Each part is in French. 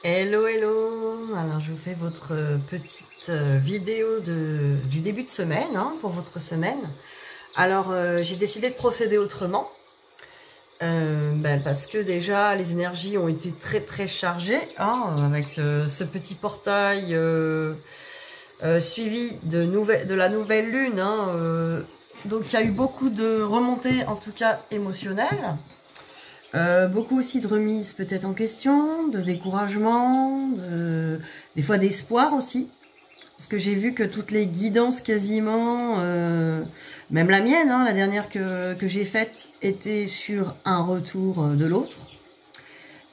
Hello, hello! Alors, je vous fais votre petite vidéo du début de semaine, hein, pour votre semaine. Alors, j'ai décidé de procéder autrement. Parce que déjà, les énergies ont été très très chargées, hein, avec ce petit portail suivi de la nouvelle lune. Hein, donc, il y a eu beaucoup de remontées, en tout cas émotionnelles. Beaucoup aussi de remises peut-être en question, de découragement, des fois d'espoir aussi. Parce que j'ai vu que toutes les guidances quasiment, même la mienne, hein, la dernière que j'ai faite, était sur un retour de l'autre.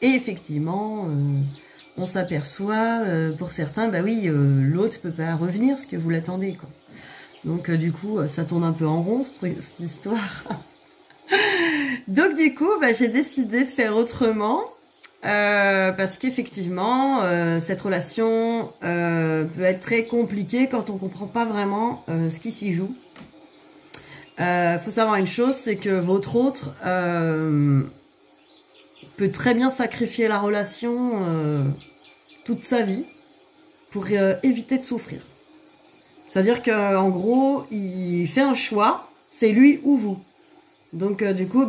Et effectivement, on s'aperçoit, pour certains, bah oui, l'autre peut pas revenir ce que vous l'attendez, quoi. Donc du coup, ça tourne un peu en rond, cette histoire. Donc du coup, j'ai décidé de faire autrement, parce qu'effectivement, cette relation peut être très compliquée quand on comprend pas vraiment ce qui s'y joue. Faut savoir une chose, c'est que votre autre peut très bien sacrifier la relation toute sa vie pour éviter de souffrir. C'est-à-dire qu'en gros, il fait un choix, c'est lui ou vous. Donc du coup,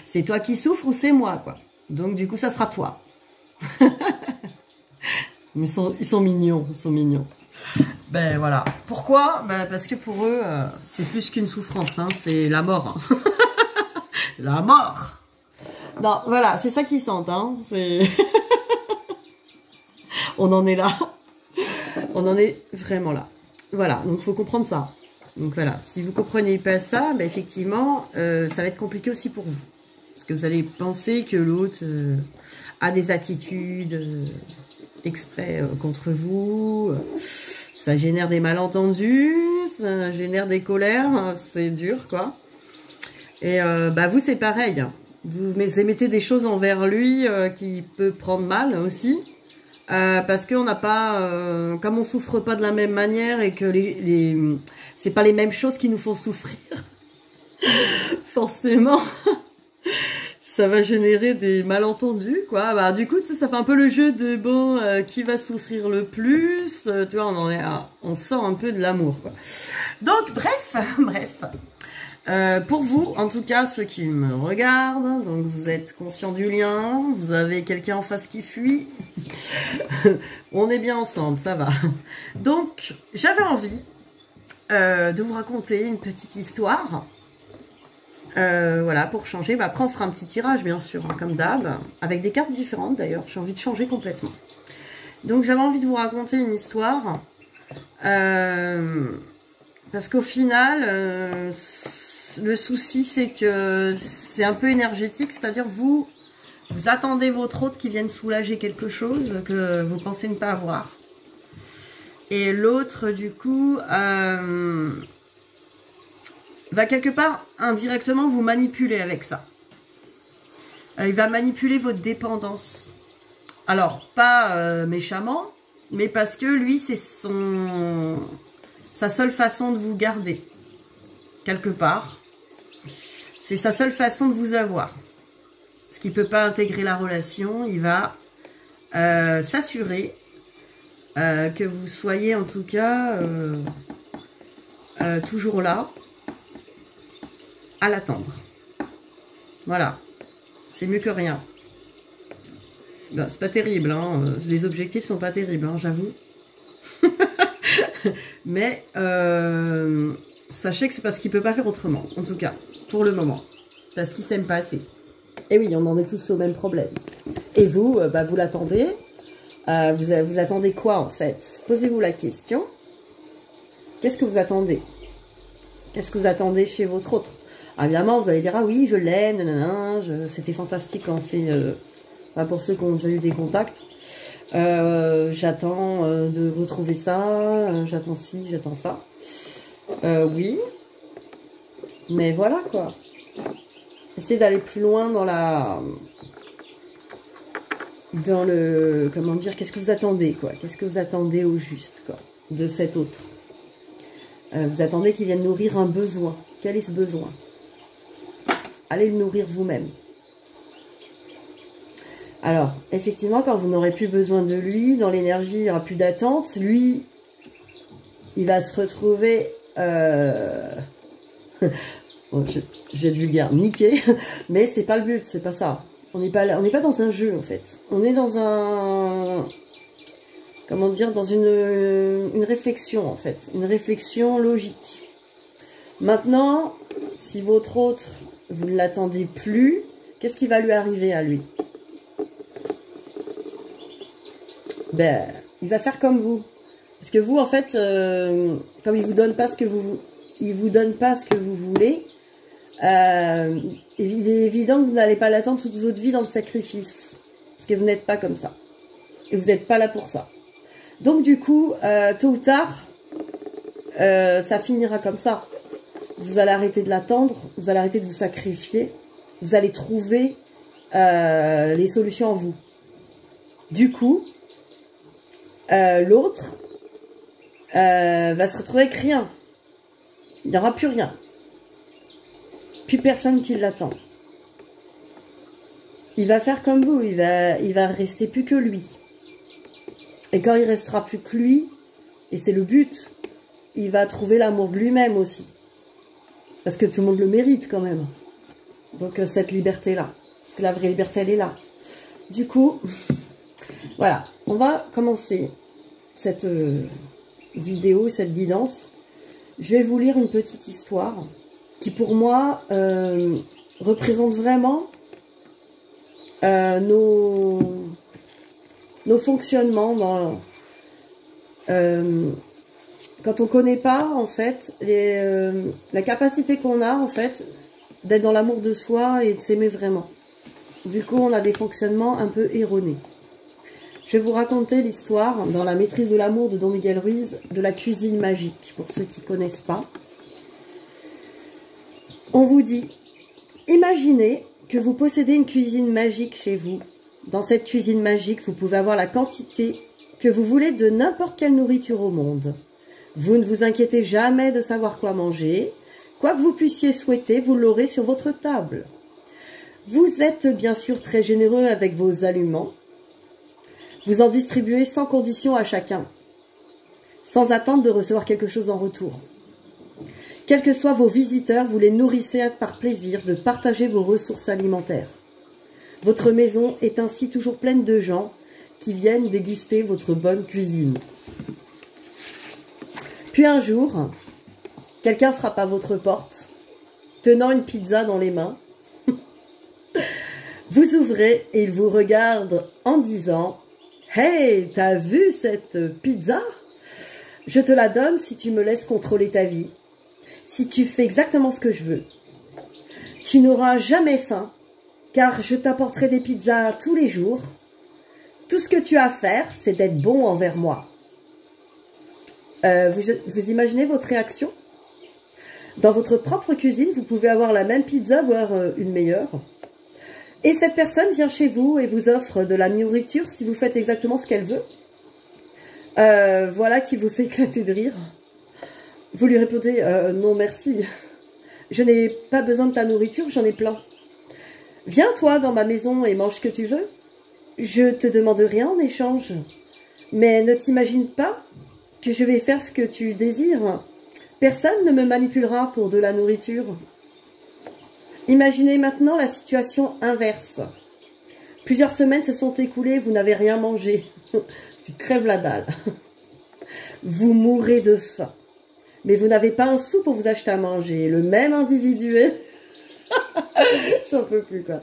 c'est toi qui souffres ou c'est moi, quoi. Donc du coup, ça sera toi. Ils sont mignons, ils sont mignons. Ben voilà. Pourquoi? Parce que pour eux, c'est plus qu'une souffrance, hein, c'est la mort. Hein. La mort. Non, voilà, c'est ça qu'ils sentent, hein. C'est. On en est là. On en est vraiment là. Voilà, donc faut comprendre ça. Donc voilà, si vous comprenez pas ça, effectivement, ça va être compliqué aussi pour vous. Parce que vous allez penser que l'autre a des attitudes exprès contre vous. Ça génère des malentendus, ça génère des colères, c'est dur, quoi. Et vous, c'est pareil. Vous émettez des choses envers lui qui peut prendre mal aussi. Parce qu'on n'a pas, comme on souffre pas de la même manière et que c'est pas les mêmes choses qui nous font souffrir, forcément, ça va générer des malentendus, quoi. Du coup, ça fait un peu le jeu de qui va souffrir le plus, tu vois, on sort un peu de l'amour, quoi. Donc, bref. Pour vous, en tout cas, ceux qui me regardent, donc vous êtes conscient du lien, vous avez quelqu'un en face qui fuit, on est bien ensemble, ça va. Donc, j'avais envie de vous raconter une petite histoire, voilà, pour changer. Après, on fera un petit tirage, bien sûr, hein, comme d'hab, avec des cartes différentes, d'ailleurs, j'ai envie de changer complètement. Donc, j'avais envie de vous raconter une histoire, parce qu'au final... le souci, c'est que c'est un peu énergétique, c'est-à-dire vous attendez votre autre qui vienne soulager quelque chose que vous pensez ne pas avoir. Et l'autre, du coup, va quelque part indirectement vous manipuler avec ça. Il va manipuler votre dépendance. Alors, pas méchamment, mais parce que lui, c'est sa seule façon de vous garder. Quelque part. C'est sa seule façon de vous avoir. Parce qu'il ne peut pas intégrer la relation, il va s'assurer que vous soyez en tout cas toujours là, à l'attendre. Voilà. C'est mieux que rien. C'est pas terrible, hein. Les objectifs sont pas terribles, hein, j'avoue. Mais sachez que c'est parce qu'il peut pas faire autrement, en tout cas, pour le moment. Parce qu'il s'aime pas assez. Et oui, on en est tous au même problème. Et vous, vous l'attendez. Vous attendez quoi, en fait? Posez-vous la question. Qu'est-ce que vous attendez? Qu'est-ce que vous attendez chez votre autre? Évidemment, vous allez dire, ah oui, je l'aime, c'était fantastique quand c'est... pour ceux qui ont déjà eu des contacts. J'attends de retrouver ça, j'attends ci, j'attends ça. Oui, mais voilà, quoi. Essayez d'aller plus loin dans le, comment dire, qu'est-ce que vous attendez, quoi. Qu'est-ce que vous attendez au juste, quoi, de cet autre. Vous attendez qu'il vienne nourrir un besoin. Quel est ce besoin? Allez le nourrir vous-même. Alors, effectivement, quand vous n'aurez plus besoin de lui, dans l'énergie, il n'y aura plus d'attente. Lui, il va se retrouver... Bon, je vais être vulgaire, niqué, mais c'est pas le but, c'est pas ça. On n'est pas dans un jeu, en fait. On est dans un... Comment dire? Dans une réflexion, en fait. Une réflexion logique. Maintenant, si votre autre, vous ne l'attendez plus, qu'est-ce qui va lui arriver à lui? Ben, il va faire comme vous. Parce que vous, en fait, comme il vous donne pas ce que vous voulez, il est évident que vous n'allez pas l'attendre toute votre vie dans le sacrifice. Parce que vous n'êtes pas comme ça. Et vous n'êtes pas là pour ça. Donc du coup, tôt ou tard, ça finira comme ça. Vous allez arrêter de l'attendre, vous allez arrêter de vous sacrifier, vous allez trouver les solutions en vous. Du coup, l'autre va se retrouver avec rien. Il n'y aura plus rien. Plus personne qui l'attend. Il va faire comme vous, il va rester plus que lui. Et quand il restera plus que lui, et c'est le but, il va trouver l'amour de lui-même aussi. Parce que tout le monde le mérite quand même. Donc cette liberté-là. Parce que la vraie liberté, elle est là. Du coup, voilà. On va commencer cette vidéo, cette guidance. Je vais vous lire une petite histoire qui pour moi représente vraiment nos fonctionnements dans, quand on connaît pas en fait la capacité qu'on a en fait d'être dans l'amour de soi et de s'aimer vraiment. Du coup, on a des fonctionnements un peu erronés. Je vais vous raconter l'histoire dans La maîtrise de l'amour de Don Miguel Ruiz de la cuisine magique, pour ceux qui ne connaissent pas. On vous dit, imaginez que vous possédez une cuisine magique chez vous. Dans cette cuisine magique, vous pouvez avoir la quantité que vous voulez de n'importe quelle nourriture au monde. Vous ne vous inquiétez jamais de savoir quoi manger. Quoi que vous puissiez souhaiter, vous l'aurez sur votre table. Vous êtes bien sûr très généreux avec vos aliments. Vous en distribuez sans condition à chacun, sans attendre de recevoir quelque chose en retour. Quels que soient vos visiteurs, vous les nourrissez par plaisir de partager vos ressources alimentaires. Votre maison est ainsi toujours pleine de gens qui viennent déguster votre bonne cuisine. Puis un jour, quelqu'un frappe à votre porte, tenant une pizza dans les mains. Vous ouvrez et il vous regarde en disant « Hey, t'as vu cette pizza? Je te la donne si tu me laisses contrôler ta vie. Si tu fais exactement ce que je veux. Tu n'auras jamais faim, car je t'apporterai des pizzas tous les jours. Tout ce que tu as à faire, c'est d'être bon envers moi. » Vous imaginez votre réaction? Dans votre propre cuisine, vous pouvez avoir la même pizza, voire une meilleure. Et cette personne vient chez vous et vous offre de la nourriture si vous faites exactement ce qu'elle veut. Voilà qui vous fait éclater de rire. Vous lui répondez non merci, je n'ai pas besoin de ta nourriture, j'en ai plein. Viens toi dans ma maison et mange ce que tu veux. Je te demande rien en échange. Mais ne t'imagine pas que je vais faire ce que tu désires. Personne ne me manipulera pour de la nourriture. Imaginez maintenant la situation inverse. Plusieurs semaines se sont écoulées, vous n'avez rien mangé. Tu crèves la dalle. Vous mourrez de faim. Mais vous n'avez pas un sou pour vous acheter à manger. Le même individu est... J'en peux plus, quoi.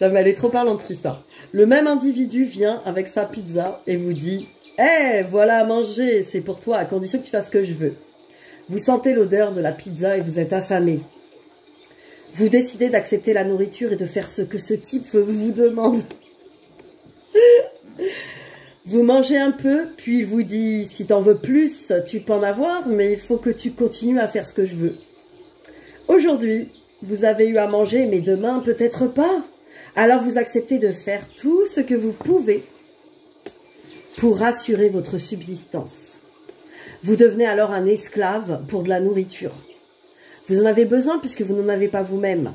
Non, mais elle est trop parlante, cette histoire. Le même individu vient avec sa pizza et vous dit « Hé, voilà à manger, c'est pour toi, à condition que tu fasses ce que je veux. » Vous sentez l'odeur de la pizza et vous êtes affamé. Vous décidez d'accepter la nourriture et de faire ce que ce type vous demande. Vous mangez un peu, puis il vous dit « Si t'en veux plus, tu peux en avoir, mais il faut que tu continues à faire ce que je veux. » Aujourd'hui, vous avez eu à manger, mais demain, peut-être pas. Alors vous acceptez de faire tout ce que vous pouvez pour assurer votre subsistance. Vous devenez alors un esclave pour de la nourriture. Vous en avez besoin puisque vous n'en avez pas vous-même.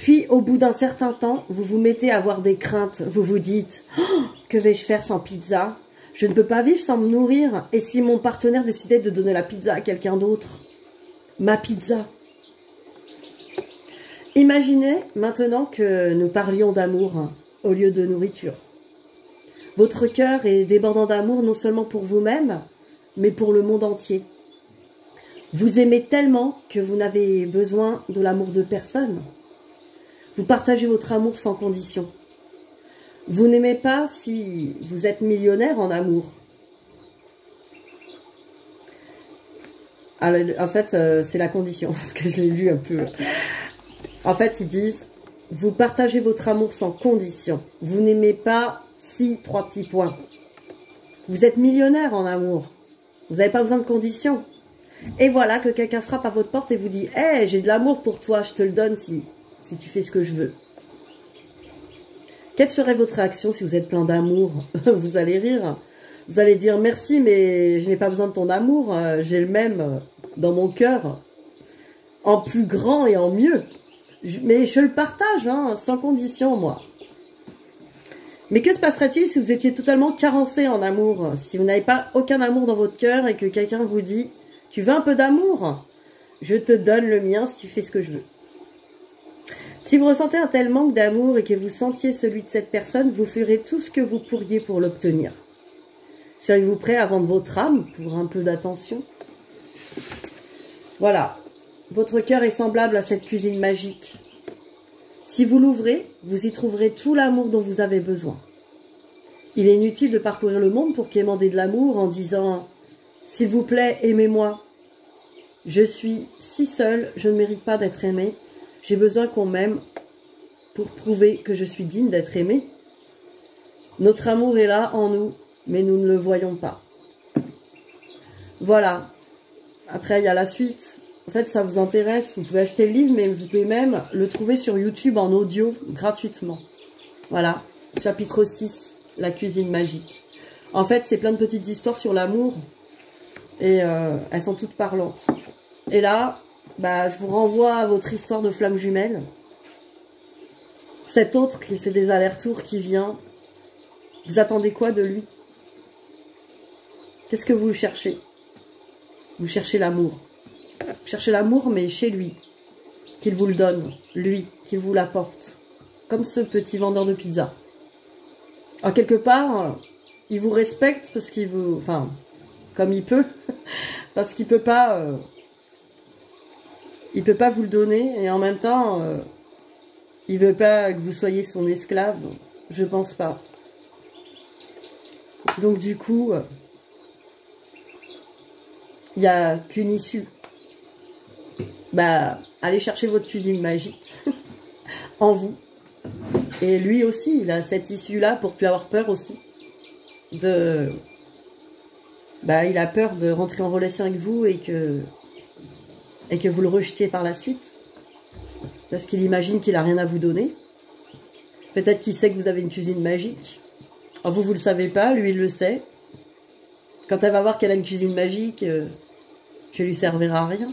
Puis, au bout d'un certain temps, vous vous mettez à avoir des craintes. Vous vous dites, oh, que vais-je faire sans pizza? Je ne peux pas vivre sans me nourrir. Et si mon partenaire décidait de donner la pizza à quelqu'un d'autre? Ma pizza. Imaginez maintenant que nous parlions d'amour au lieu de nourriture. Votre cœur est débordant d'amour non seulement pour vous-même, mais pour le monde entier. Vous aimez tellement que vous n'avez besoin de l'amour de personne. Vous partagez votre amour sans condition. Vous n'aimez pas si vous êtes millionnaire en amour. Alors, en fait, c'est la condition, parce que je l'ai lu un peu. En fait, ils disent, vous partagez votre amour sans condition. Vous n'aimez pas si, 3 petits points. Vous êtes millionnaire en amour. Vous n'avez pas besoin de conditions. Et voilà que quelqu'un frappe à votre porte et vous dit, « Hey, j'ai de l'amour pour toi, je te le donne si tu fais ce que je veux. » Quelle serait votre réaction si vous êtes plein d'amour? Vous allez rire. Vous allez dire, « Merci, mais je n'ai pas besoin de ton amour. J'ai le même dans mon cœur. En plus grand et en mieux. Mais je le partage, hein, sans condition, moi. » Mais que se passerait-il si vous étiez totalement carencé en amour? Si vous n'avez pas aucun amour dans votre cœur et que quelqu'un vous dit « Tu veux un peu d'amour? Je te donne le mien si tu fais ce que je veux. » Si vous ressentez un tel manque d'amour et que vous sentiez celui de cette personne, vous ferez tout ce que vous pourriez pour l'obtenir. Seriez-vous prêt à vendre votre âme pour un peu d'attention? Voilà. Votre cœur est semblable à cette cuisine magique. Si vous l'ouvrez, vous y trouverez tout l'amour dont vous avez besoin. Il est inutile de parcourir le monde pour quémander de l'amour en disant « S'il vous plaît, aimez-moi. Je suis si seule, je ne mérite pas d'être aimée. J'ai besoin qu'on m'aime pour prouver que je suis digne d'être aimée. » Notre amour est là en nous, mais nous ne le voyons pas. Voilà. Après, il y a la suite. En fait, ça vous intéresse, vous pouvez acheter le livre, mais vous pouvez même le trouver sur YouTube en audio, gratuitement. Voilà, chapitre 6, la cuisine magique. En fait, c'est plein de petites histoires sur l'amour, et elles sont toutes parlantes. Et là, bah, je vous renvoie à votre histoire de flamme jumelle. Cet autre qui fait des allers-retours, qui vient, vous attendez quoi de lui? Qu'est-ce que vous cherchez? Vous cherchez l'amour. Cherchez l'amour, mais chez lui. Qu'il vous le donne, lui, qu'il vous l'apporte. Comme ce petit vendeur de pizza. En quelque part, il vous respecte parce qu'il vous... Enfin, comme il peut. Parce qu'il peut pas... il peut pas vous le donner. Et en même temps, il veut pas que vous soyez son esclave. Je pense pas. Donc du coup, il n'y a qu'une issue. Bah, allez chercher votre cuisine magique en vous. Et lui aussi, il a cette issue-là pour plus avoir peur aussi. Bah, il a peur de rentrer en relation avec vous et que vous le rejetiez par la suite. Parce qu'il imagine qu'il n'a rien à vous donner. Peut-être qu'il sait que vous avez une cuisine magique. Alors vous le savez pas, lui il le sait. Quand elle va voir qu'elle a une cuisine magique, je lui servirai à rien.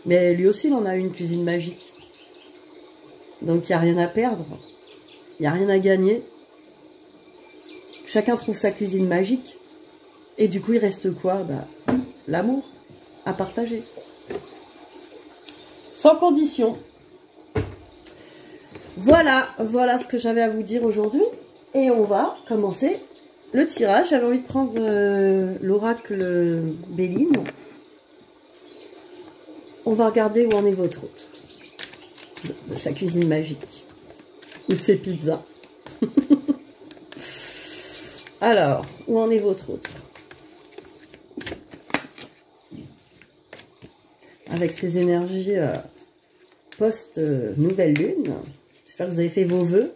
Mais lui aussi, il en a une cuisine magique. Donc, il n'y a rien à perdre. Il n'y a rien à gagner. Chacun trouve sa cuisine magique. Et du coup, il reste quoi? Bah, l'amour à partager. Sans condition. Voilà ce que j'avais à vous dire aujourd'hui. Et on va commencer le tirage. J'avais envie de prendre l'oracle Béline. On va regarder où en est votre hôte de sa cuisine magique ou de ses pizzas. Alors, où en est votre hôte avec ses énergies post-nouvelle lune. J'espère que vous avez fait vos vœux.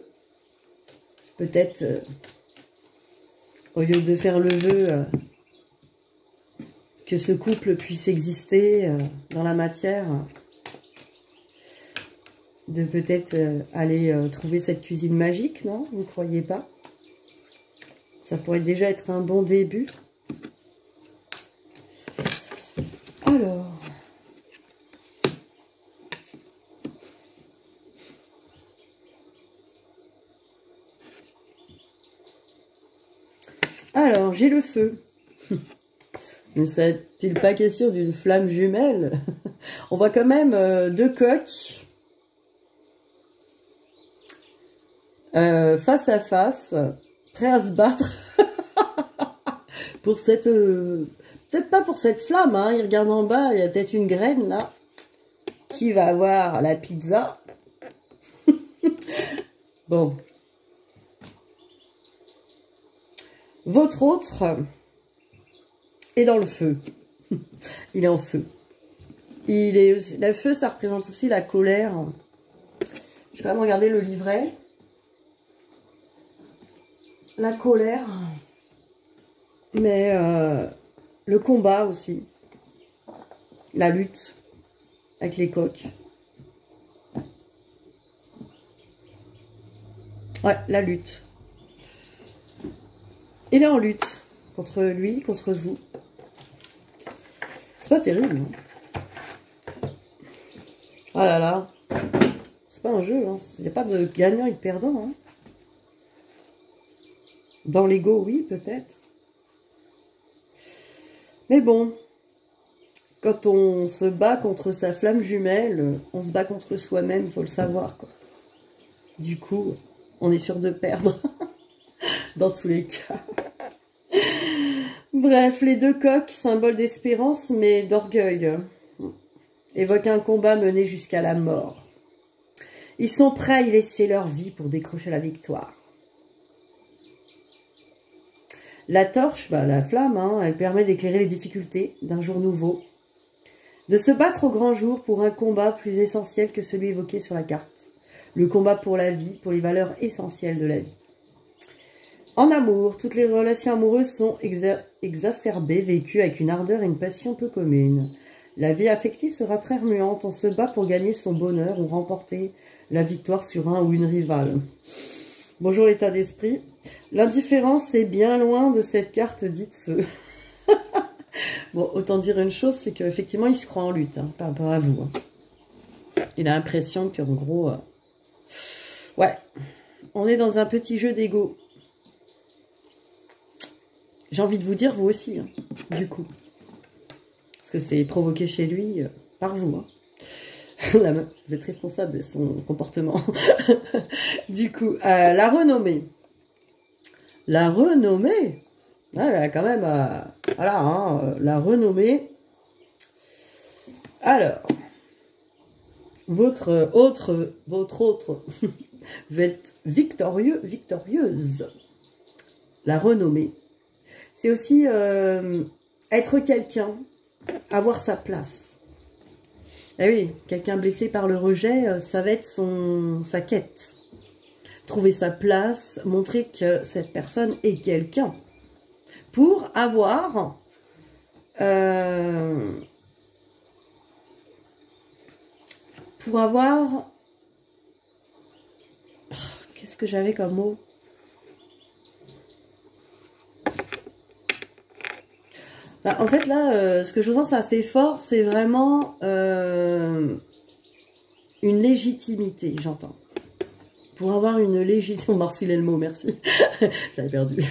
Peut-être, au lieu de faire le vœu... que ce couple puisse exister dans la matière, de peut-être aller trouver cette cuisine magique, non? Vous ne croyez pas? Ça pourrait déjà être un bon début. Alors... Alors, j'ai le feu. Mais n'est-il pas question d'une flamme jumelle? On voit quand même deux coqs face à face, prêts à se battre pour cette... peut-être pas pour cette flamme, hein. Il regarde en bas, il y a peut-être une graine là. Qui va avoir la pizza? Bon. Votre autre est dans le feu. Il est en feu. Le feu, ça représente aussi la colère. Je vais quand même regarder le livret. La colère. Mais le combat aussi. La lutte avec les coqs. Ouais, la lutte. Il est en lutte contre lui, contre vous. C'est pas terrible. Hein. Ah là là. C'est pas un jeu. Hein. Il n'y a pas de gagnant et de perdant. Hein. Dans l'ego, oui, peut-être. Mais bon. Quand on se bat contre sa flamme jumelle, on se bat contre soi-même, il faut le savoir, quoi. Du coup, on est sûr de perdre. Dans tous les cas. Bref, les deux coqs, symbole d'espérance, mais d'orgueil, évoquent un combat mené jusqu'à la mort. Ils sont prêts à y laisser leur vie pour décrocher la victoire. La torche, la flamme, hein, elle permet d'éclairer les difficultés d'un jour nouveau. De se battre au grand jour pour un combat plus essentiel que celui évoqué sur la carte. Le combat pour la vie, pour les valeurs essentielles de la vie. En amour, toutes les relations amoureuses sont exacerbées, vécues avec une ardeur et une passion peu communes. La vie affective sera très remuante, on se bat pour gagner son bonheur ou remporter la victoire sur un ou une rivale. Bonjour l'état d'esprit. L'indifférence est bien loin de cette carte dite feu. Bon, autant dire une chose, c'est qu'effectivement, il se croit en lutte, hein, par rapport à vous. Hein. Il a l'impression qu'en gros... ouais, on est dans un petit jeu d'ego. J'ai envie de vous dire, vous aussi, hein, du coup. Parce que c'est provoqué chez lui par vous. Hein. Vous êtes responsable de son comportement. Du coup, la renommée. La renommée, ouais, quand même, voilà, hein, la renommée. Alors, votre autre, vous êtes victorieux, victorieuse. La renommée. C'est aussi être quelqu'un, avoir sa place. Eh oui, quelqu'un blessé par le rejet, ça va être sa quête. Trouver sa place, montrer que cette personne est quelqu'un. Pour avoir... qu'est-ce que j'avais comme mot? En fait, là, ce que je ressens, c'est assez fort, c'est vraiment une légitimité, j'entends. Pour avoir une légitimité... On m'a refilé le mot, merci. J'avais perdu.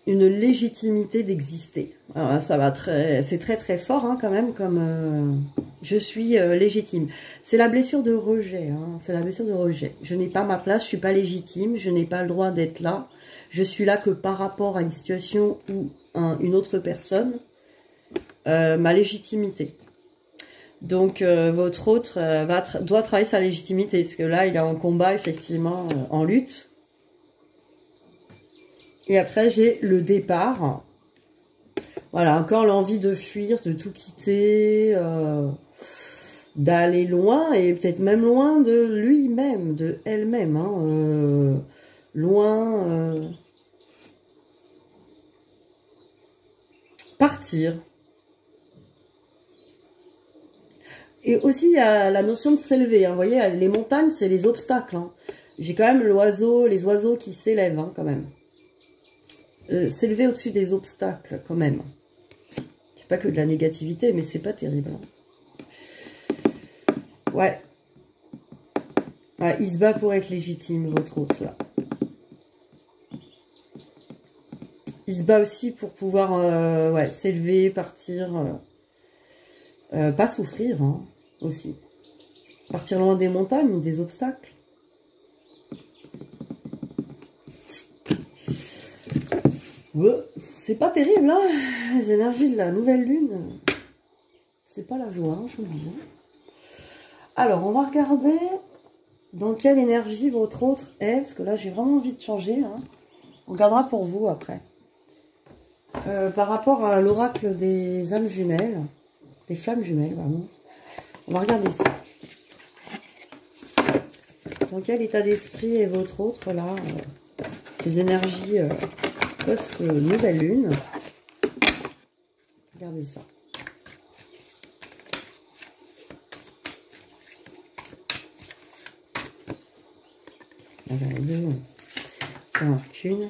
Une légitimité d'exister. Alors là, ça va très... C'est très très fort, hein, quand même, comme... je suis légitime. C'est la blessure de rejet, hein, c'est la blessure de rejet. Je n'ai pas ma place, je suis pas légitime, je n'ai pas le droit d'être là. Je suis là que par rapport à une situation ou une autre personne. Ma légitimité. Donc, votre autre doit travailler sa légitimité, parce que là, il est en combat, effectivement, en lutte. Et après, j'ai le départ. Voilà, encore l'envie de fuir, de tout quitter, d'aller loin, et peut-être même loin de lui-même, de elle-même. Hein, loin... partir. Et aussi, il y a la notion de s'élever. Hein. Vous voyez, les montagnes, c'est les obstacles. Hein. J'ai quand même les oiseaux qui s'élèvent, hein, quand même. S'élever au-dessus des obstacles, quand même. C'est pas que de la négativité, mais c'est pas terrible. Hein. Ouais. Ouais, il se bat pour être légitime, votre hôte, là. Il se bat aussi pour pouvoir ouais, s'élever, partir, pas souffrir hein, aussi. Partir loin des montagnes, des obstacles. Ouais, c'est pas terrible, hein, les énergies de la nouvelle lune. C'est pas la joie, hein, je vous le dis. Hein. Alors, on va regarder dans quelle énergie votre autre est, parce que là, j'ai vraiment envie de changer. Hein. On regardera pour vous après. Par rapport à l'oracle des âmes jumelles, des flammes jumelles, pardon. On va regarder ça. Dans quel état d'esprit est votre autre, là, ces énergies post-nouvelle lune. Regardez ça. Regardez, ça marque une.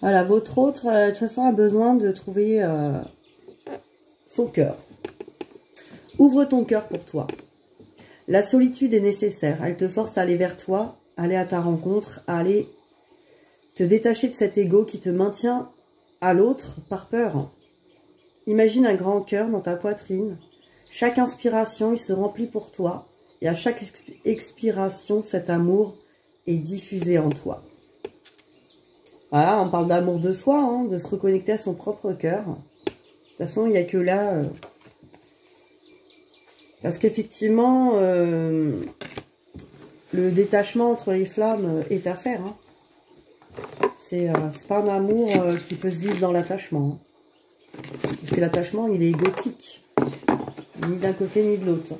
Voilà, votre autre, de toute façon, a besoin de trouver son cœur. Ouvre ton cœur pour toi. La solitude est nécessaire. Elle te force à aller vers toi, à aller à ta rencontre, à aller te détacher de cet ego qui te maintient à l'autre par peur. Imagine un grand cœur dans ta poitrine. Chaque inspiration, il se remplit pour toi. Et à chaque expiration, cet amour est diffusé en toi. Voilà, on parle d'amour de soi, hein, de se reconnecter à son propre cœur. De toute façon, il n'y a que là... parce qu'effectivement, le détachement entre les flammes est à faire. Hein. C'est pas un amour qui peut se vivre dans l'attachement. Hein. Parce que l'attachement, il est égotique. Ni d'un côté, ni de l'autre.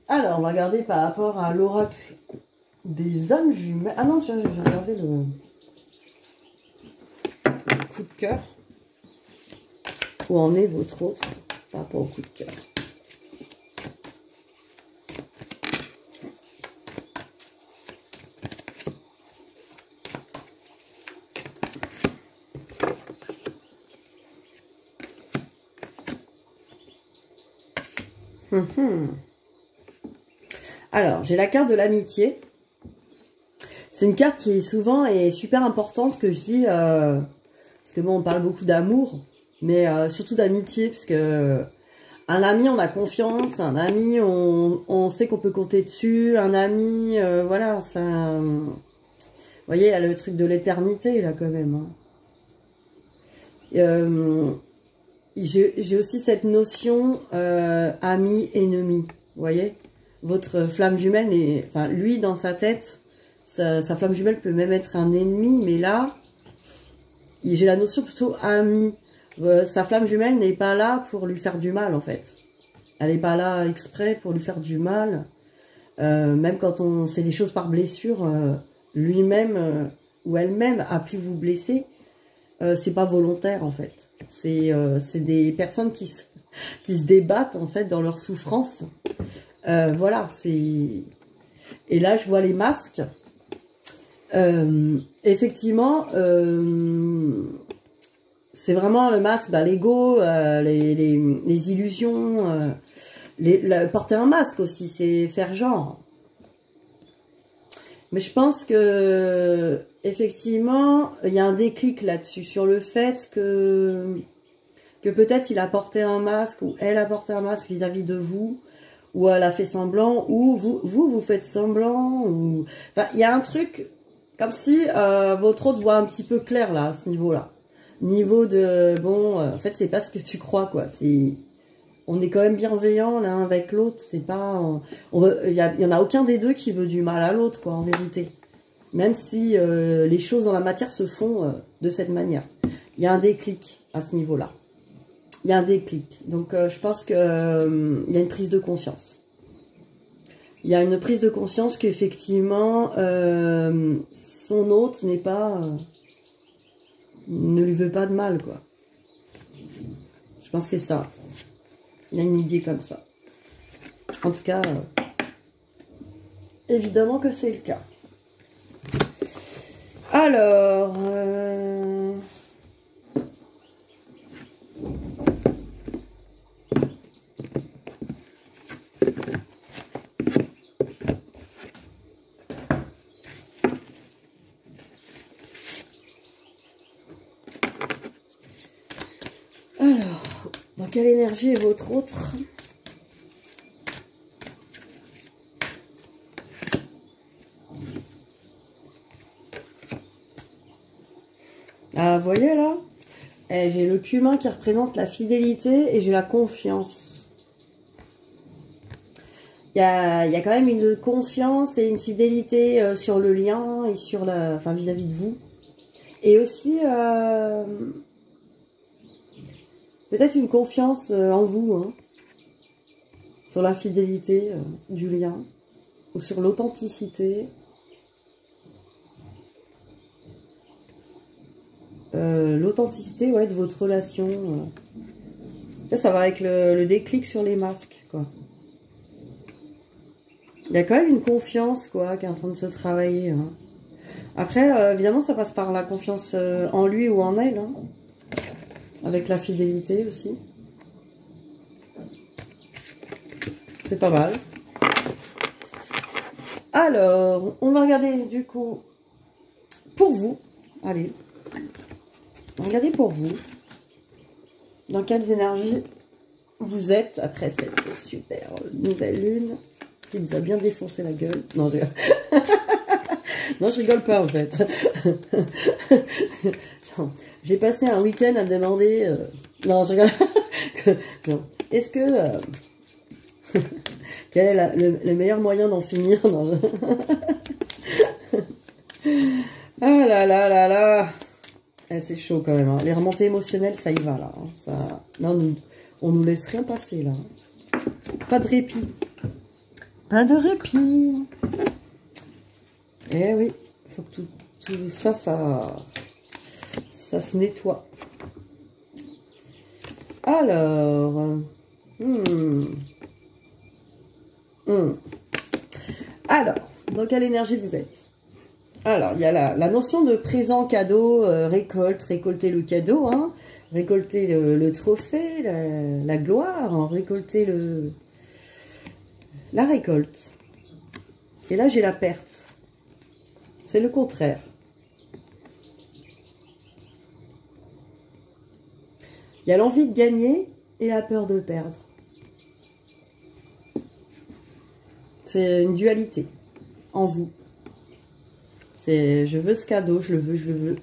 Alors, on va regarder par rapport à l'oracle des âmes jumelles. Ah non, j'ai regardé le coup de cœur. Où en est votre autre par rapport au coup de cœur. Alors, j'ai la carte de l'amitié. C'est une carte qui souvent est super importante, que je dis, parce que bon, on parle beaucoup d'amour, mais surtout d'amitié, parce que un ami, on a confiance, un ami, on sait qu'on peut compter dessus, un ami, voilà, ça... Vous voyez, il y a le truc de l'éternité, là, quand même. Hein. J'ai aussi cette notion ami-ennemi, vous voyez. Votre flamme jumelle, enfin lui dans sa tête, sa flamme jumelle peut même être un ennemi, mais là, j'ai la notion plutôt ami. Sa flamme jumelle n'est pas là pour lui faire du mal en fait. Elle n'est pas là exprès pour lui faire du mal. Même quand on fait des choses par blessure, lui-même ou elle-même a pu vous blesser. C'est pas volontaire en fait. C'est des personnes qui se débattent en fait dans leur souffrance. Voilà, c'est... Et là, je vois les masques. Effectivement, c'est vraiment le masque, bah, l'ego, les illusions, porter un masque aussi, c'est faire genre. Mais je pense que effectivement, il y a un déclic là-dessus, sur le fait que peut-être il a porté un masque, ou elle a porté un masque vis-à-vis de vous, ou elle a fait semblant, ou vous faites semblant, ou... Enfin, il y a un truc comme si votre autre voit un petit peu clair là, à ce niveau-là. Niveau de, bon, en fait, c'est pas ce que tu crois, quoi. On est quand même bienveillant l'un avec l'autre, c'est pas... il y en a aucun des deux qui veut du mal à l'autre, quoi, en vérité. Même si les choses dans la matière se font de cette manière. Il y a un déclic à ce niveau-là. Il y a un déclic. Donc, je pense qu'il y a une prise de conscience. Il y a une prise de conscience qu'effectivement, son hôte n'est pas... ne lui veut pas de mal, quoi. Je pense que c'est ça. Il y a une idée comme ça. En tout cas, évidemment que c'est le cas. Alors... quelle énergie est votre autre? Ah, vous voyez là? J'ai le cumin qui représente la fidélité et j'ai la confiance. Il y a quand même une confiance et une fidélité sur le lien et sur la, enfin vis-à-vis de vous. Et aussi peut-être une confiance en vous, hein, sur la fidélité du lien ou sur l'authenticité. L'authenticité, ouais, de votre relation. Ça va avec le déclic sur les masques, quoi. Il y a quand même une confiance, quoi, qui est en train de se travailler. Hein. Après, évidemment, ça passe par la confiance en lui ou en elle. Hein. Avec la fidélité aussi. C'est pas mal. Alors, on va regarder, du coup, pour vous. Allez. Regardez pour vous. Dans quelles énergies vous êtes après cette super nouvelle lune qui nous a bien défoncé la gueule. Non, je... non, je rigole pas en fait. J'ai passé un week-end à me demander... Non, je rigole. Non. Est-ce que... Quel est le meilleur moyen d'en finir? Non, ah là là là là. C'est chaud quand même. Hein. Les remontées émotionnelles, ça y va là. Hein. Ça... Non, on nous laisse rien passer là. Pas de répit. Pas de répit. Eh oui, il faut que tout ça, ça se nettoie. Alors, alors, dans quelle énergie vous êtes? Alors, il y a la notion de présent cadeau, récolter le cadeau, hein, récolter le trophée, la gloire, hein, récolter la récolte. Et là, j'ai la perte. C'est le contraire. Il y a l'envie de gagner et la peur de perdre. C'est une dualité en vous. C'est je veux ce cadeau, je le veux.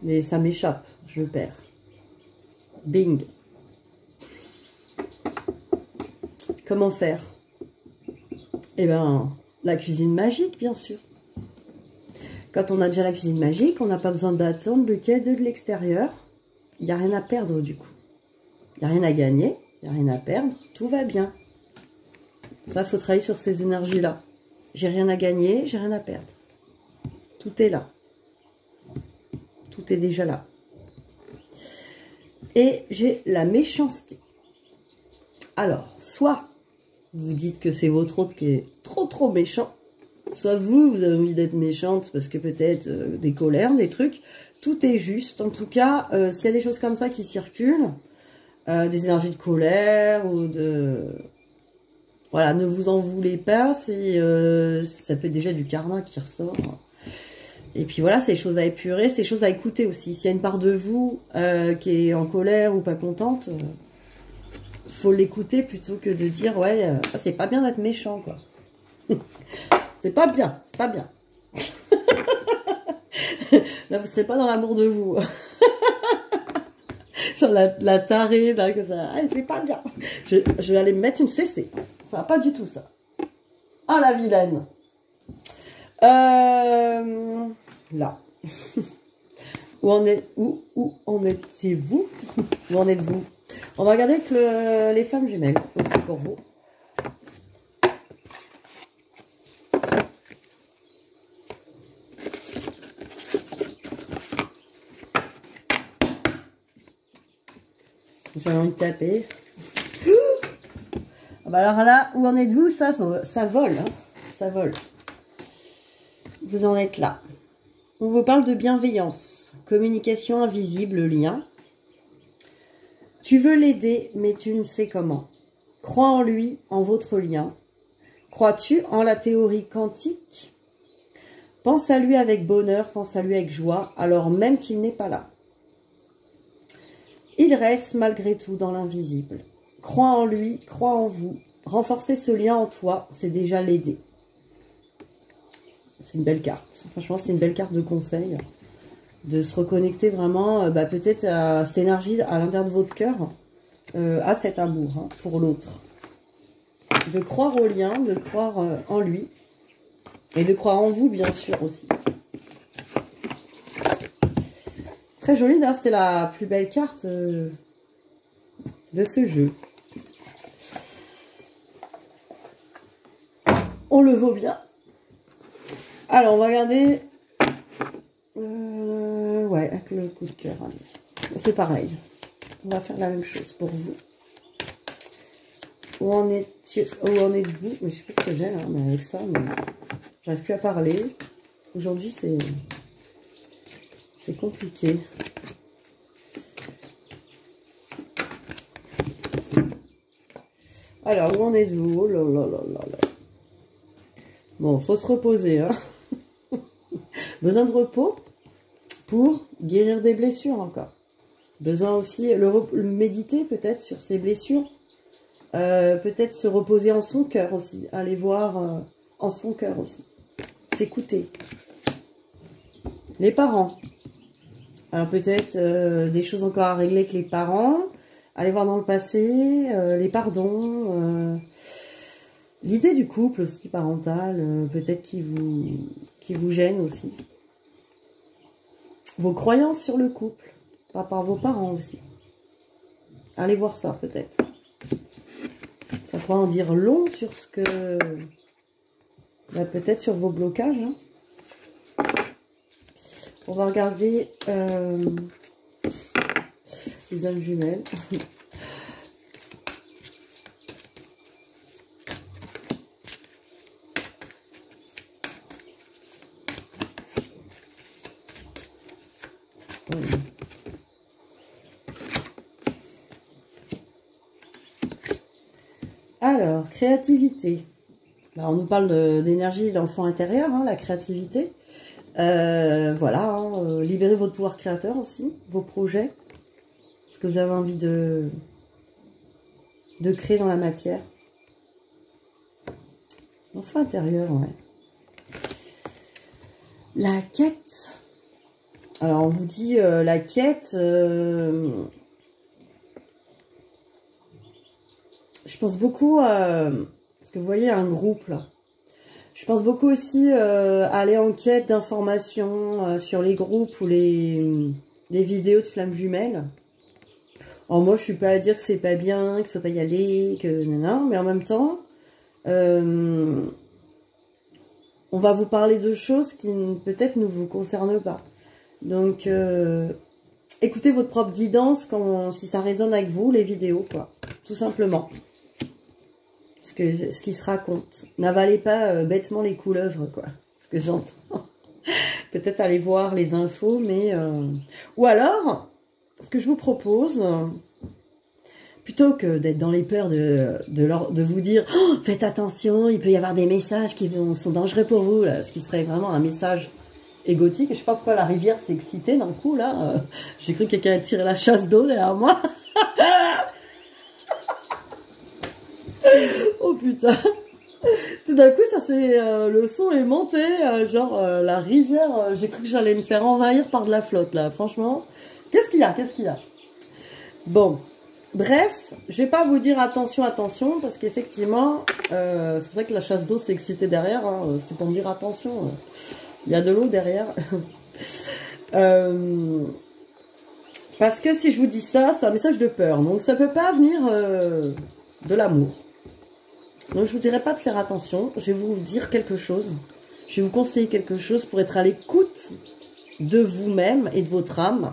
Mais ça m'échappe, je le perds. Bing. Comment faire? Eh bien, la cuisine magique, bien sûr. Quand on a déjà la cuisine magique, on n'a pas besoin d'attendre le cadeau de l'extérieur. Il n'y a rien à perdre du coup. Il n'y a rien à gagner, il n'y a rien à perdre, tout va bien. Ça, il faut travailler sur ces énergies-là. J'ai rien à gagner, j'ai rien à perdre. Tout est là. Tout est déjà là. Et j'ai la méchanceté. Alors, soit vous dites que c'est votre autre qui est trop méchant, soit vous avez envie d'être méchante parce que peut-être des colères, des trucs. Tout est juste. En tout cas, s'il y a des choses comme ça qui circulent, des énergies de colère ou de... Voilà, ne vous en voulez pas. Ça peut être déjà du karma qui ressort. Et puis voilà, c'est des choses à épurer, c'est des choses à écouter aussi. S'il y a une part de vous qui est en colère ou pas contente, faut l'écouter plutôt que de dire ouais, c'est pas bien d'être méchant quoi. C'est pas bien, c'est pas bien. Là, vous serez pas dans l'amour de vous. Genre la tarée, là, que ça. Ah, c'est pas bien. Je vais aller me mettre une fessée. Ça va pas du tout, ça. Ah, la vilaine. Là. Où en étiez-vous? Où en êtes-vous? On va regarder avec les flammes jumelles aussi pour vous. J'ai envie de taper. Ah bah alors là, où en êtes-vous? Ça vole. Hein, ça vole. Vous en êtes là. On vous parle de bienveillance. Communication invisible, lien. Tu veux l'aider, mais tu ne sais comment. Crois en lui, en votre lien. Crois-tu en la théorie quantique? Pense à lui avec bonheur, pense à lui avec joie, alors même qu'il n'est pas là. Il reste malgré tout dans l'invisible. Crois en lui, crois en vous. Renforcer ce lien en toi, c'est déjà l'aider. C'est une belle carte. Franchement, c'est une belle carte de conseil. De se reconnecter vraiment, peut-être à cette énergie à l'intérieur de votre cœur, à cet amour hein, pour l'autre. De croire au lien, de croire en lui. Et de croire en vous, bien sûr, aussi. Très jolie, d'ailleurs, c'était la plus belle carte de ce jeu. On le vaut bien. Alors, on va regarder... ouais, avec le coup de cœur. Allez. On fait pareil. On va faire la même chose pour vous. Où en êtes-vous? Mais je sais pas ce que j'ai là, mais avec ça, j'arrive plus à parler. Aujourd'hui, c'est compliqué. Alors, où en êtes-vous? Oh là là là là là. Bon, faut se reposer. Hein. Besoin de repos pour guérir des blessures encore. Besoin aussi le méditer peut-être sur ses blessures. Peut-être se reposer en son cœur aussi. Aller voir en son cœur aussi. S'écouter. Les parents. Alors peut-être des choses encore à régler avec les parents. Aller voir dans le passé. Les pardons. L'idée du couple aussi parental. Peut-être qui vous gêne aussi. Vos croyances sur le couple. Par vos parents aussi. Allez voir ça peut-être. Ça pourrait en dire long sur ce que... peut-être sur vos blocages. Hein. On va regarder les âmes jumelles. Alors, créativité. On nous parle d'énergie d'enfant intérieur, hein, la créativité. Voilà, hein, libérez votre pouvoir créateur aussi, vos projets. Ce que vous avez envie de créer dans la matière. L'enfant intérieur, ouais. La quête. Alors, on vous dit la quête... je pense beaucoup à... Parce que vous voyez un groupe là. Je pense beaucoup aussi à aller en quête d'informations sur les groupes ou les vidéos de flammes jumelles. Alors moi je suis pas à dire que c'est pas bien, qu'il faut pas y aller, que non, mais en même temps, on va vous parler de choses qui peut-être ne vous concernent pas. Donc écoutez votre propre guidance si ça résonne avec vous, les vidéos, quoi. Tout simplement. Ce qui se raconte. N'avalez pas bêtement les couleuvres, quoi. Ce que j'entends. Peut-être aller voir les infos, mais... Ou alors, ce que je vous propose, plutôt que d'être dans les peurs de vous dire oh, « Faites attention, il peut y avoir des messages qui sont dangereux pour vous », là, ce qui serait vraiment un message égotique. Je sais pas pourquoi la rivière s'est excitée d'un coup, là. J'ai cru que quelqu'un allait tirer la chasse d'eau derrière moi. Oh putain. Tout d'un coup, ça c'est le son est monté, genre la rivière, j'ai cru que j'allais me faire envahir par de la flotte là, franchement. Qu'est-ce qu'il y a? Qu'est-ce qu'il y a? Bon, bref, je vais pas vous dire attention, attention, parce qu'effectivement, c'est pour ça que la chasse d'eau s'est excitée derrière, hein, c'était pour me dire attention, il y a de l'eau derrière. Parce que si je vous dis ça, c'est un message de peur, donc ça peut pas venir de l'amour. Donc je vous dirais pas de faire attention, je vais vous dire quelque chose, je vais vous conseiller quelque chose pour être à l'écoute de vous-même et de votre âme.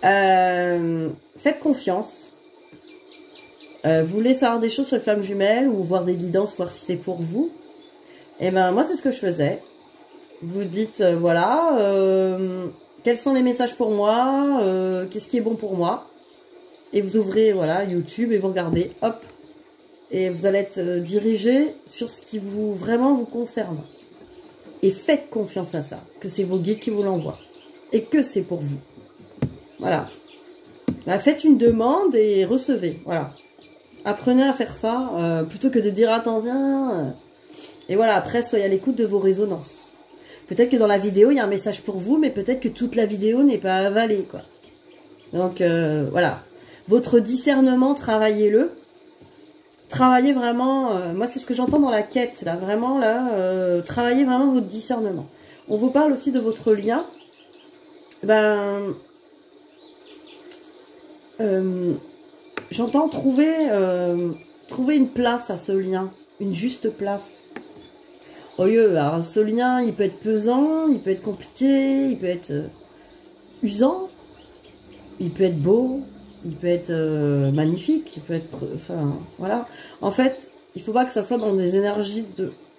Faites confiance. Vous voulez savoir des choses sur les flammes jumelles ou voir des guidances, voir si c'est pour vous. Et ben moi c'est ce que je faisais. Vous dites voilà, quels sont les messages pour moi, qu'est-ce qui est bon pour moi. Et vous ouvrez voilà YouTube et vous regardez, hop. Et vous allez être dirigé sur ce qui vraiment vous concerne. Et faites confiance à ça, que c'est vos guides qui vous l'envoient. Et que c'est pour vous. Voilà. Bah, faites une demande et recevez. Voilà. Apprenez à faire ça, plutôt que de dire attends, viens. Et voilà, après, soyez à l'écoute de vos résonances. Peut-être que dans la vidéo, il y a un message pour vous, mais peut-être que toute la vidéo n'est pas avalée, quoi. Donc, voilà. Votre discernement, travaillez-le. Travaillez vraiment, moi c'est ce que j'entends dans la quête, là, vraiment, là, travaillez vraiment votre discernement. On vous parle aussi de votre lien. Ben, j'entends trouver une place à ce lien, une juste place. Au lieu, alors ce lien, il peut être pesant, il peut être compliqué, il peut être usant, il peut être beau, il peut être magnifique, il peut être... Enfin, voilà. En fait, il ne faut pas que ça soit dans des énergies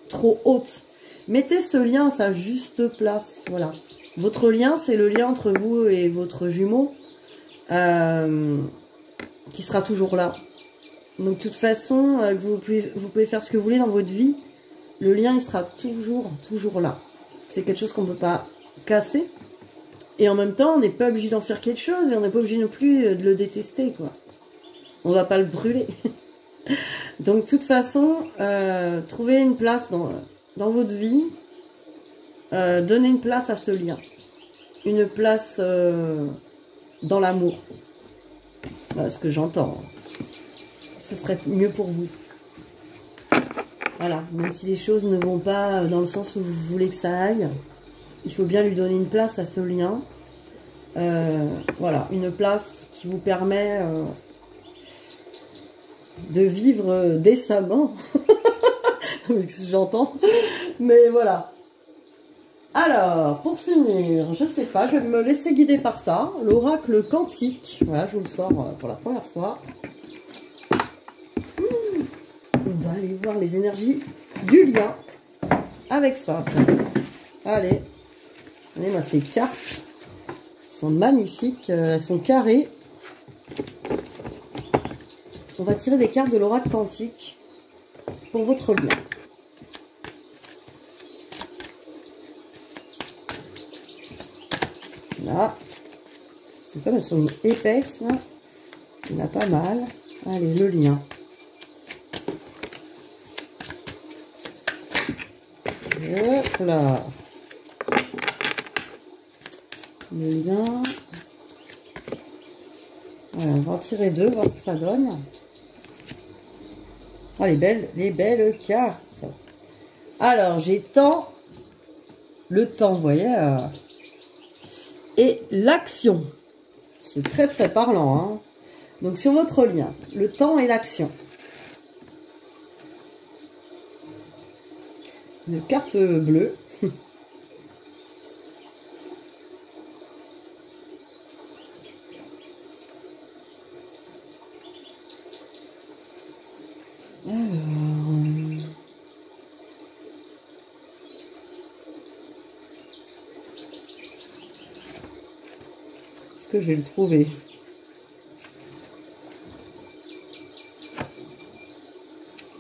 trop hautes. Mettez ce lien à sa juste place, voilà. Votre lien, c'est le lien entre vous et votre jumeau, qui sera toujours là. Donc, de toute façon, vous pouvez faire ce que vous voulez dans votre vie, le lien, il sera toujours là. C'est quelque chose qu'on ne peut pas casser. Et en même temps, on n'est pas obligé d'en faire quelque chose et on n'est pas obligé non plus de le détester, quoi. On va pas le brûler. Donc, de toute façon, trouvez une place dans votre vie. Donnez une place à ce lien. Une place dans l'amour. Voilà ce que j'entends. Ce serait mieux pour vous. Voilà, même si les choses ne vont pas dans le sens où vous voulez que ça aille, il faut bien lui donner une place à ce lien. Voilà, une place qui vous permet de vivre décemment. J'entends. Mais voilà. Alors, pour finir, je sais pas, je vais me laisser guider par ça. L'oracle quantique. Voilà, je vous le sors pour la première fois. On va aller voir les énergies du lien avec ça. Tiens. Allez. Regardez-moi ces cartes. Elles sont magnifiques. Elles sont carrées. On va tirer des cartes de l'oracle quantique pour votre lien. Là. C'est comme elles sont épaisses. Là. Il y en a pas mal. Allez, le lien. Hop là. Le lien. Voilà, on va en tirer deux, voir ce que ça donne. Oh, les belles cartes. Alors, j'ai le temps, vous voyez, et l'action. C'est très très parlant, hein. Donc, sur votre lien, le temps et l'action. Une carte bleue. Alors, est-ce que je vais le trouver?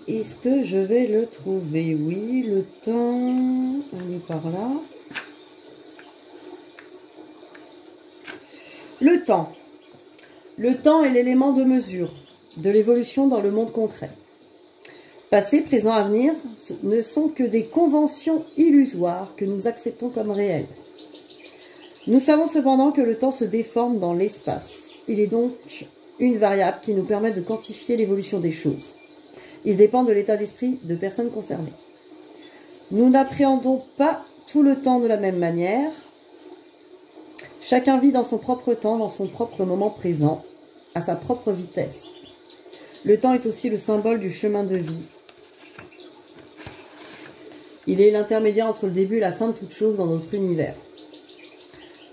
Est-ce que je vais le trouver? Oui, le temps, on est par là. Le temps. Le temps est l'élément de mesure de l'évolution dans le monde concret. Passé, présent, avenir ne sont que des conventions illusoires que nous acceptons comme réelles. Nous savons cependant que le temps se déforme dans l'espace. Il est donc une variable qui nous permet de quantifier l'évolution des choses. Il dépend de l'état d'esprit de personnes concernées. Nous n'appréhendons pas tout le temps de la même manière. Chacun vit dans son propre temps, dans son propre moment présent, à sa propre vitesse. Le temps est aussi le symbole du chemin de vie. Il est l'intermédiaire entre le début et la fin de toute chose dans notre univers.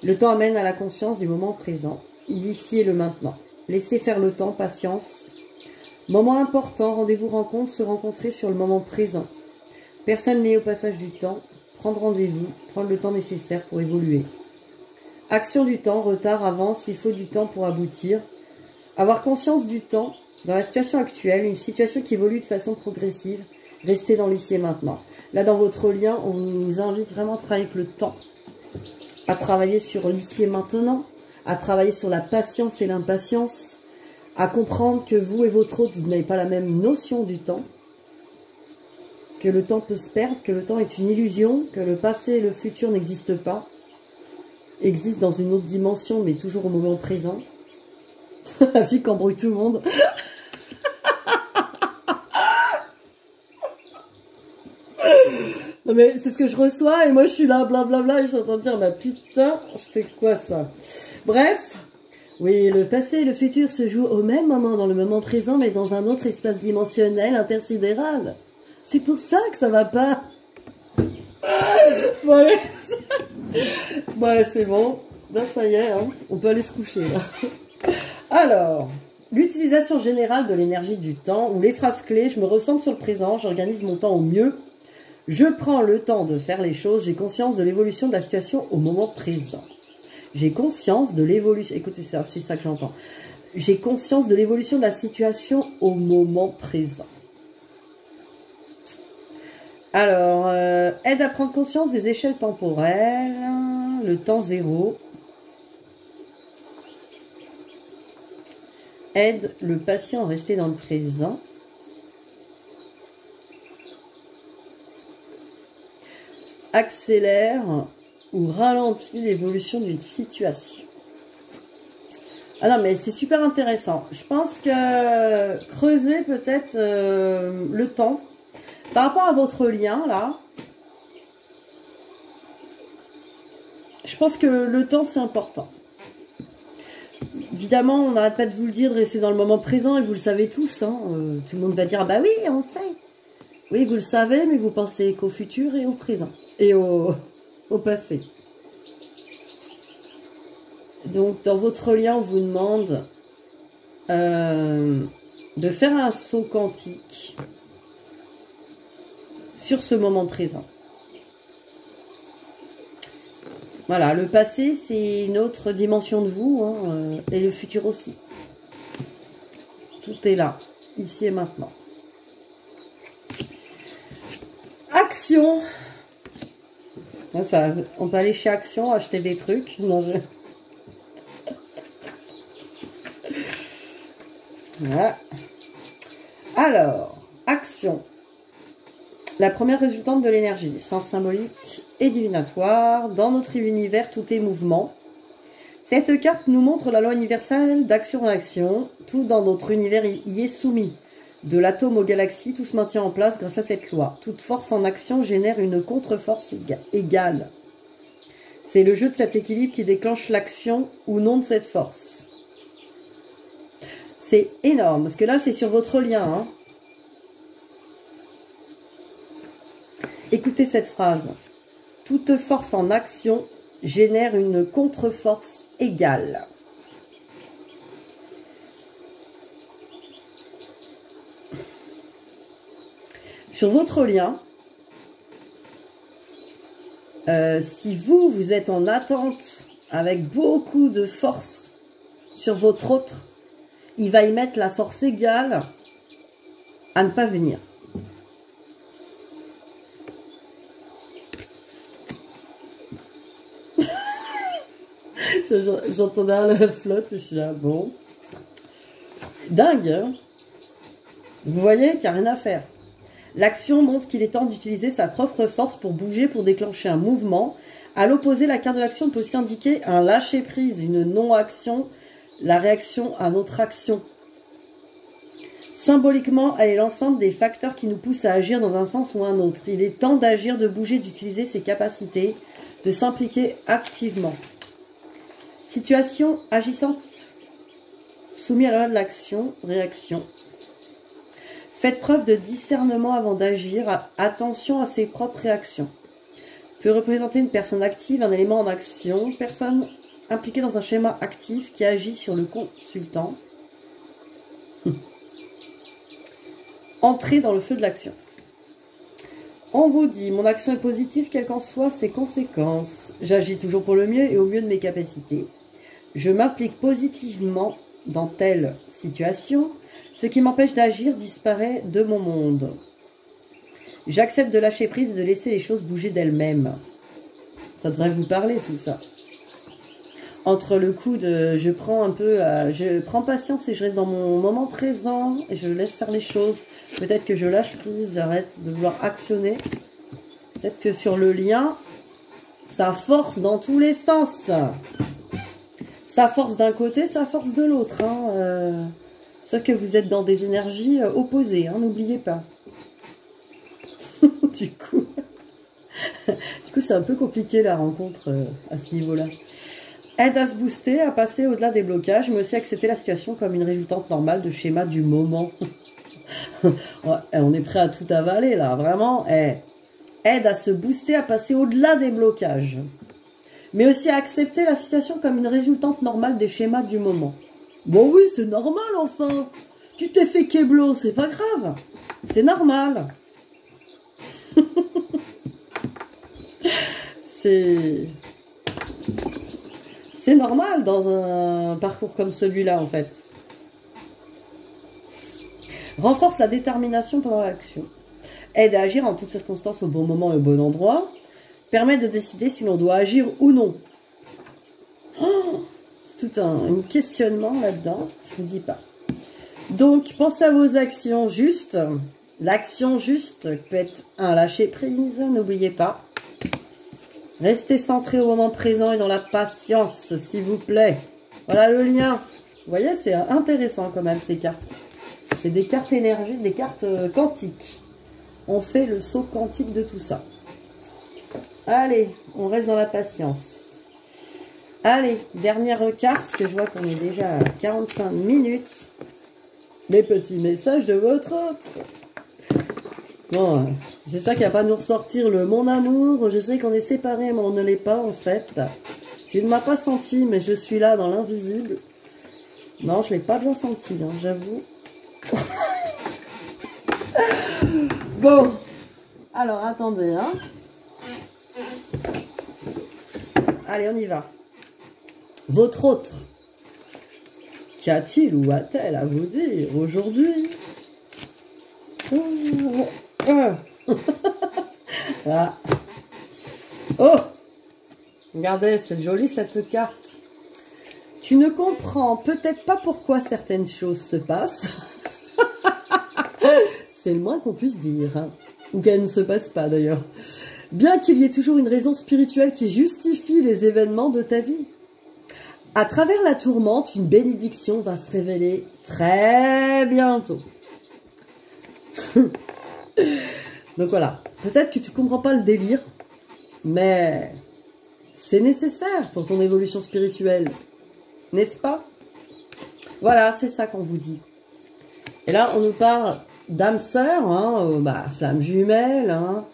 Le temps amène à la conscience du moment présent, l'ici et le maintenant. Laissez faire le temps, patience. Moment important, rendez-vous rencontre, se rencontrer sur le moment présent. Personne n'est au passage du temps, prendre rendez-vous, prendre le temps nécessaire pour évoluer. Action du temps, retard, avance, il faut du temps pour aboutir. Avoir conscience du temps, dans la situation actuelle, une situation qui évolue de façon progressive, restez dans l'ici et maintenant. Là, dans votre lien, on vous invite vraiment à travailler avec le temps, à travailler sur l'ici et maintenant, à travailler sur la patience et l'impatience, à comprendre que vous et votre autre, vous n'avez pas la même notion du temps, que le temps peut se perdre, que le temps est une illusion, que le passé et le futur n'existent pas, existent dans une autre dimension, mais toujours au moment présent. La vie qui embrouille tout le monde. Non mais c'est ce que je reçois et moi je suis là blablabla et je suis en train de dire bah putain c'est quoi ça. Bref, oui le passé et le futur se jouent au même moment dans le moment présent mais dans un autre espace dimensionnel intersidéral. C'est pour ça que ça va pas. Bon allez. Ouais c'est bon. Là ça y est hein. On peut aller se coucher là. Alors, l'utilisation générale de l'énergie du temps ou les phrases clés, je me ressens sur le présent, j'organise mon temps au mieux. Je prends le temps de faire les choses, j'ai conscience de l'évolution de la situation au moment présent. J'ai conscience de l'évolution... Écoutez, c'est ça que j'entends. J'ai conscience de l'évolution de la situation au moment présent. Alors, aide à prendre conscience des échelles temporelles, le temps zéro. Aide le patient à rester dans le présent. Accélère ou ralentit l'évolution d'une situation. Ah non, mais c'est super intéressant. Je pense que creuser peut-être le temps. Par rapport à votre lien, là, je pense que le temps, c'est important. Évidemment, on n'arrête pas de vous le dire, de rester dans le moment présent, et vous le savez tous. Hein. Tout le monde va dire, ah bah oui, on sait. Oui, vous le savez, mais vous pensez qu'au futur et au présent. Et au passé. Donc, dans votre lien, on vous demande de faire un saut quantique sur ce moment présent. Voilà, le passé, c'est une autre dimension de vous, hein, et le futur aussi. Tout est là, ici et maintenant. Action. Ça, on peut aller chez Action, acheter des trucs. Non, Voilà. Alors, Action. La première résultante de l'énergie, sens symbolique et divinatoire. Dans notre univers, tout est mouvement. Cette carte nous montre la loi universelle d'action en action. Tout dans notre univers y est soumis. De l'atome aux galaxies, tout se maintient en place grâce à cette loi. Toute force en action génère une contre-force égale. C'est le jeu de cet équilibre qui déclenche l'action ou non de cette force. C'est énorme, parce que là, c'est sur votre lien, hein. Écoutez cette phrase. Toute force en action génère une contre-force égale. Sur votre lien, si vous êtes en attente avec beaucoup de force sur votre autre, il va y mettre la force égale à ne pas venir. J'entendais la flotte et je suis là, bon. Dingue, hein? Vous voyez qu'il n'y a rien à faire. L'action montre qu'il est temps d'utiliser sa propre force pour bouger, pour déclencher un mouvement. À l'opposé, la carte de l'action peut aussi indiquer un lâcher-prise, une non-action, la réaction à notre action. Symboliquement, elle est l'ensemble des facteurs qui nous poussent à agir dans un sens ou un autre. Il est temps d'agir, de bouger, d'utiliser ses capacités, de s'impliquer activement. Situation agissante, soumis à la loi de l'action, réaction. Faites preuve de discernement avant d'agir, attention à ses propres réactions. Peut représenter une personne active, un élément en action, personne impliquée dans un schéma actif qui agit sur le consultant. Entrez dans le feu de l'action. On vous dit, mon action est positive, quelles qu'en soient ses conséquences. J'agis toujours pour le mieux et au mieux de mes capacités. Je m'implique positivement dans telle situation. Ce qui m'empêche d'agir disparaît de mon monde. J'accepte de lâcher prise et de laisser les choses bouger d'elles-mêmes. Ça devrait vous parler tout ça. entre le coup de je prends patience et je reste dans mon moment présent et je laisse faire les choses. Peut-être que je lâche prise, j'arrête de vouloir actionner. Peut-être que sur le lien, ça force dans tous les sens. Ça force d'un côté, ça force de l'autre. Hein. Sauf que vous êtes dans des énergies opposées, hein, n'oubliez pas. Du coup, c'est un peu compliqué la rencontre à ce niveau-là. Aide à se booster, à passer au-delà des blocages, mais aussi accepter la situation comme une résultante normale de schéma du moment. On est prêt à tout avaler là, vraiment. Aide à se booster, à passer au-delà des blocages. Mais aussi à accepter la situation comme une résultante normale des schémas du moment. Bon oui, c'est normal enfin. Tu t'es fait kéblo, c'est pas grave. C'est normal. C'est normal dans un parcours comme celui-là en fait. Renforce la détermination pendant l'action. Aide à agir en toutes circonstances au bon moment et au bon endroit. Permet de décider si l'on doit agir ou non. Oh, c'est tout un questionnement là-dedans, je vous dis pas. Donc, pensez à vos actions justes. L'action juste peut être un lâcher-prise, n'oubliez pas. Restez centré au moment présent et dans la patience, s'il vous plaît. Voilà le lien. Vous voyez, c'est intéressant quand même ces cartes. C'est des cartes énergiques, des cartes quantiques. On fait le saut quantique de tout ça. Allez, on reste dans la patience. Allez, dernière carte, parce que je vois qu'on est déjà à 45 minutes. Les petits messages de votre autre. Bon, j'espère qu'il ne va pas nous ressortir le « mon amour ». Je sais qu'on est séparés, mais on ne l'est pas en fait. Je ne m'ai pas senti, mais je suis là dans l'invisible. Non, je ne l'ai pas bien senti, hein, j'avoue. Bon, alors attendez, hein. Allez, on y va. Votre autre, qu'a-t-il ou a-t-elle à vous dire aujourd'hui? Ah. Oh, regardez, c'est joli cette carte. Tu ne comprends peut-être pas pourquoi certaines choses se passent. C'est le moins qu'on puisse dire, hein. Ou qu'elles ne se passent pas d'ailleurs. Bien qu'il y ait toujours une raison spirituelle qui justifie les événements de ta vie. À travers la tourmente, une bénédiction va se révéler très bientôt. Donc voilà, peut-être que tu ne comprends pas le délire, mais c'est nécessaire pour ton évolution spirituelle, n'est-ce pas? Voilà, c'est ça qu'on vous dit. Et là, on nous parle d'âme sœur, hein, flamme jumelle. Hein.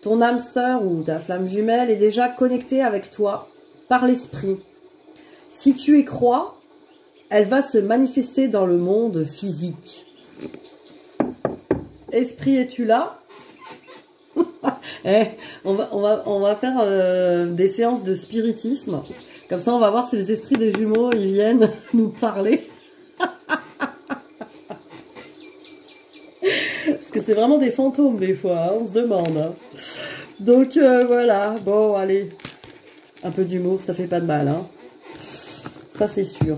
Ton âme sœur ou ta flamme jumelle est déjà connectée avec toi par l'esprit. Si tu y crois, elle va se manifester dans le monde physique. Esprit, es-tu là? On va faire des séances de spiritisme. Comme ça, on va voir si les esprits des jumeaux ils viennent nous parler. Parce que c'est vraiment des fantômes des fois, hein, on se demande. Hein. Donc voilà, bon allez, un peu d'humour, ça fait pas de mal. Hein. Ça c'est sûr.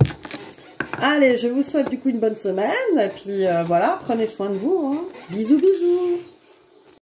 Allez, je vous souhaite du coup une bonne semaine. Et puis voilà, prenez soin de vous. Hein. Bisous, bisous.